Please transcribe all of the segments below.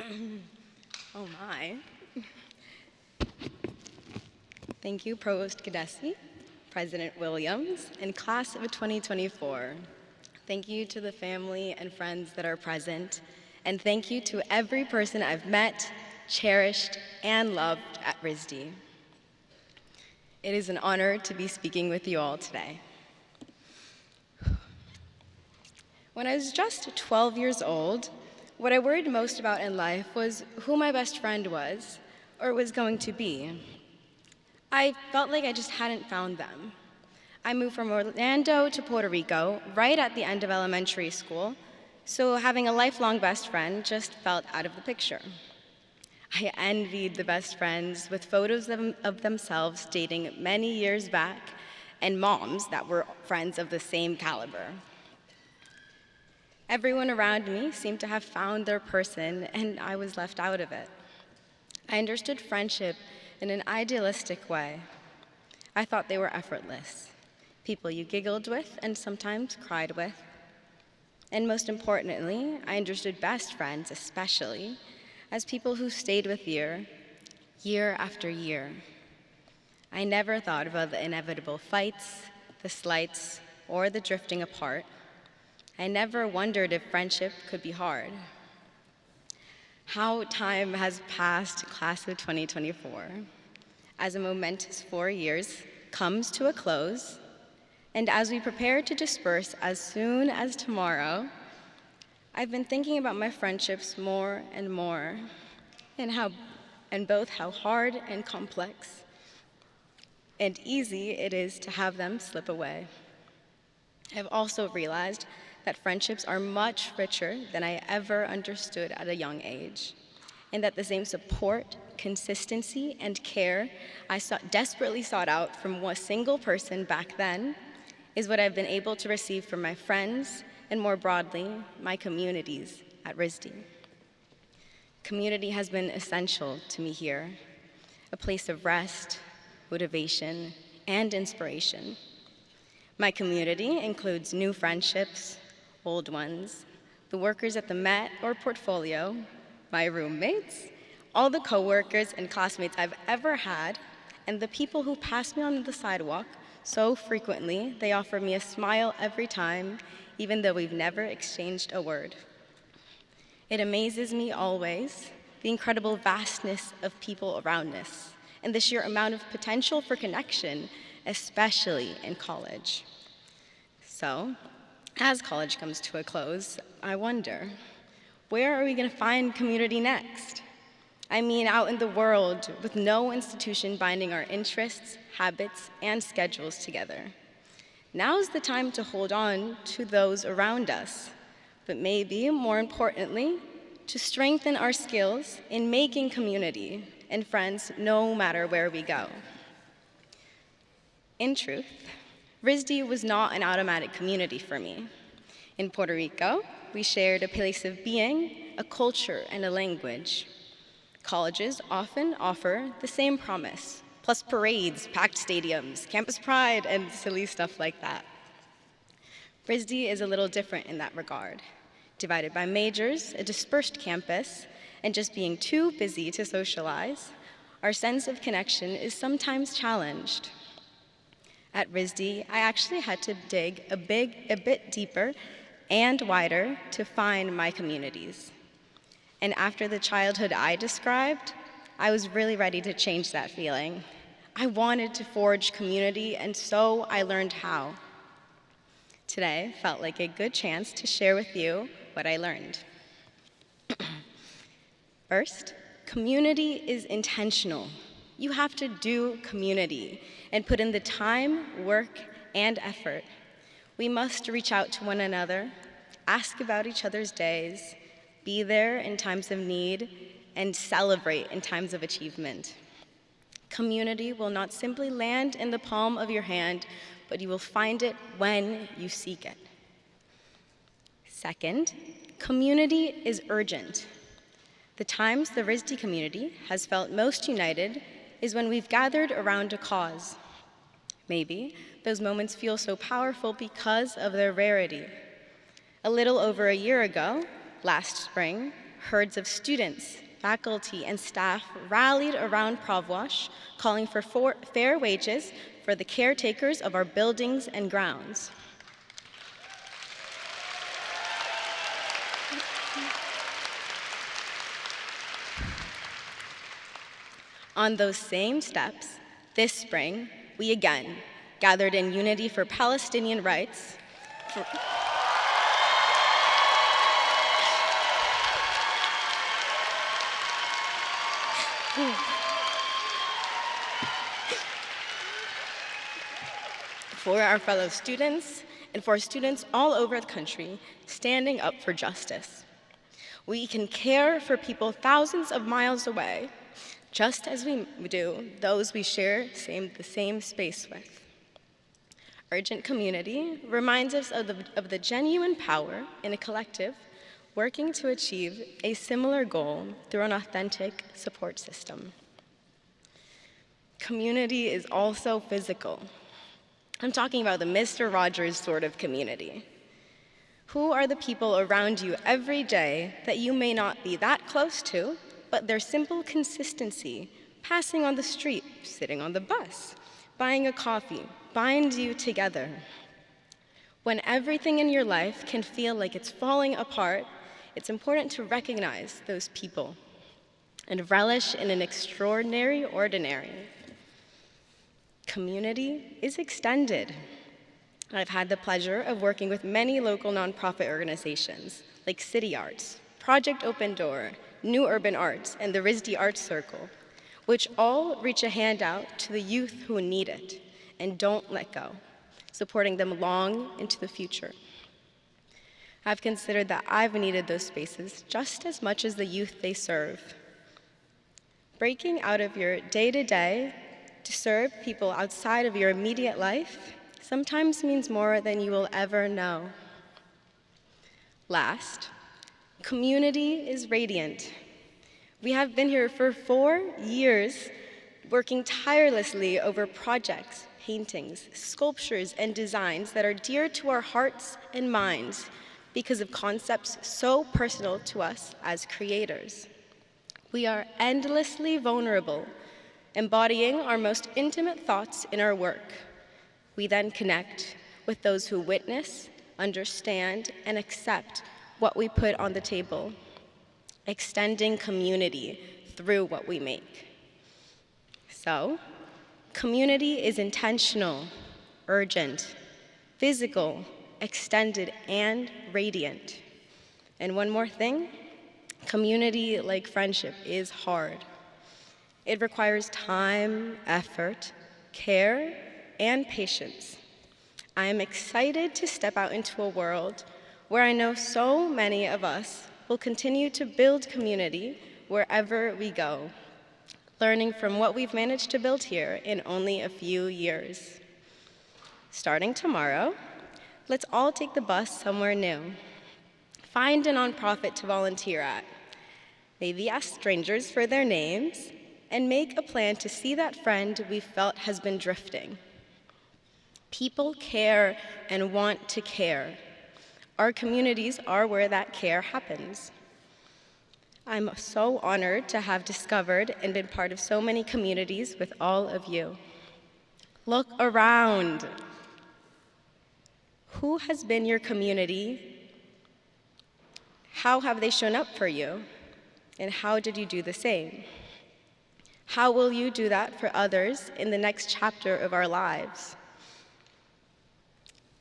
Oh my. Thank you, Provost Gadesi, President Williams, and class of 2024. Thank you to the family and friends that are present, and thank you to every person I've met, cherished, and loved at RISD. It is an honor to be speaking with you all today. When I was just 12 years old, what I worried most about in life was who my best friend was, or was going to be. I felt like I just hadn't found them. I moved from Orlando to Puerto Rico right at the end of elementary school, so having a lifelong best friend just felt out of the picture. I envied the best friends with photos of themselves dating many years back and moms that were friends of the same caliber. Everyone around me seemed to have found their person, and I was left out of it. I understood friendship in an idealistic way. I thought they were effortless, people you giggled with and sometimes cried with. And most importantly, I understood best friends especially as people who stayed with you year after year. I never thought about the inevitable fights, the slights, or the drifting apart. I never wondered if friendship could be hard. How time has passed, class of 2024, as a momentous 4 years comes to a close, and as we prepare to disperse as soon as tomorrow, I've been thinking about my friendships more and more, and both how hard and complex and easy it is to have them slip away. I've also realized that friendships are much richer than I ever understood at a young age, and that the same support, consistency, and care I desperately sought out from one single person back then is what I've been able to receive from my friends and, more broadly, my communities at RISD. Community has been essential to me here, a place of rest, motivation, and inspiration. My community includes new friendships, old ones, the workers at the Met or Portfolio, my roommates, all the coworkers and classmates I've ever had, and the people who pass me on the sidewalk so frequently they offer me a smile every time, even though we've never exchanged a word. It amazes me always, the incredible vastness of people around us, and the sheer amount of potential for connection, especially in college. So, as college comes to a close, I wonder, where are we going to find community next? I mean, out in the world, with no institution binding our interests, habits, and schedules together. Now's the time to hold on to those around us, but maybe, more importantly, to strengthen our skills in making community and friends no matter where we go. In truth, RISD was not an automatic community for me. In Puerto Rico, we shared a place of being, a culture, and a language. Colleges often offer the same promise, plus parades, packed stadiums, campus pride, and silly stuff like that. RISD is a little different in that regard. Divided by majors, a dispersed campus, and just being too busy to socialize, our sense of connection is sometimes challenged. At RISD, I actually had to dig a bit deeper and wider to find my communities. And after the childhood I described, I was really ready to change that feeling. I wanted to forge community, and so I learned how. Today felt like a good chance to share with you what I learned. First, community is intentional. You have to do community and put in the time, work, and effort. We must reach out to one another, ask about each other's days, be there in times of need, and celebrate in times of achievement. Community will not simply land in the palm of your hand, but you will find it when you seek it. Second, community is urgent. The times the RISD community has felt most united is when we've gathered around a cause. Maybe those moments feel so powerful because of their rarity. A little over a year ago, last spring, herds of students, faculty, and staff rallied around Provwash, calling for fair wages for the caretakers of our buildings and grounds. On those same steps, this spring, we again gathered in unity for Palestinian rights, for our fellow students and for students all over the country standing up for justice. We can care for people thousands of miles away, just as we do those we share the same space with. Urgent community reminds us of the genuine power in a collective working to achieve a similar goal through an authentic support system. Community is also physical. I'm talking about the Mr. Rogers sort of community. Who are the people around you every day that you may not be that close to, but their simple consistency, passing on the street, sitting on the bus, buying a coffee, binds you together? When everything in your life can feel like it's falling apart, it's important to recognize those people and relish in an extraordinary ordinary. Community is extended. I've had the pleasure of working with many local nonprofit organizations like City Arts, Project Open Door, New Urban Arts, and the RISD Arts Circle, which all reach a hand out to the youth who need it and don't let go, supporting them long into the future. I've considered that I've needed those spaces just as much as the youth they serve. Breaking out of your day-to-day to serve people outside of your immediate life sometimes means more than you will ever know. Last, community is radiant. We have been here for 4 years, working tirelessly over projects, paintings, sculptures, and designs that are dear to our hearts and minds because of concepts so personal to us as creators. We are endlessly vulnerable, embodying our most intimate thoughts in our work. We then connect with those who witness, understand, and accept what we put on the table, extending community through what we make. So, community is intentional, urgent, physical, extended, and radiant. And one more thing, community, like friendship, is hard. It requires time, effort, care, and patience. I am excited to step out into a world where I know so many of us will continue to build community wherever we go, learning from what we've managed to build here in only a few years. Starting tomorrow, let's all take the bus somewhere new. Find a nonprofit to volunteer at. Maybe ask strangers for their names, and make a plan to see that friend we felt has been drifting. People care and want to care. Our communities are where that care happens. I'm so honored to have discovered and been part of so many communities with all of you. Look around. Who has been your community? How have they shown up for you? And how did you do the same? How will you do that for others in the next chapter of our lives?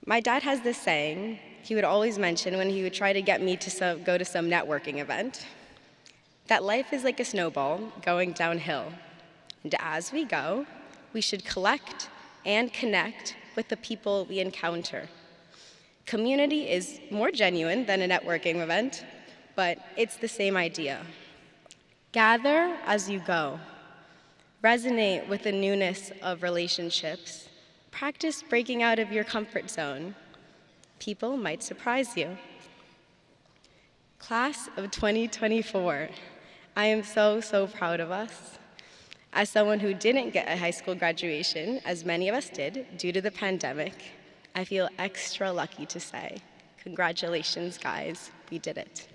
My dad has this saying he would always mention when he would try to get me to go to some networking event, that life is like a snowball going downhill. And as we go, we should collect and connect with the people we encounter. Community is more genuine than a networking event, but it's the same idea. Gather as you go. Resonate with the newness of relationships. Practice breaking out of your comfort zone. People might surprise you. Class of 2024, I am so, so proud of us. As someone who didn't get a high school graduation, as many of us did due to the pandemic, I feel extra lucky to say, congratulations, guys, we did it.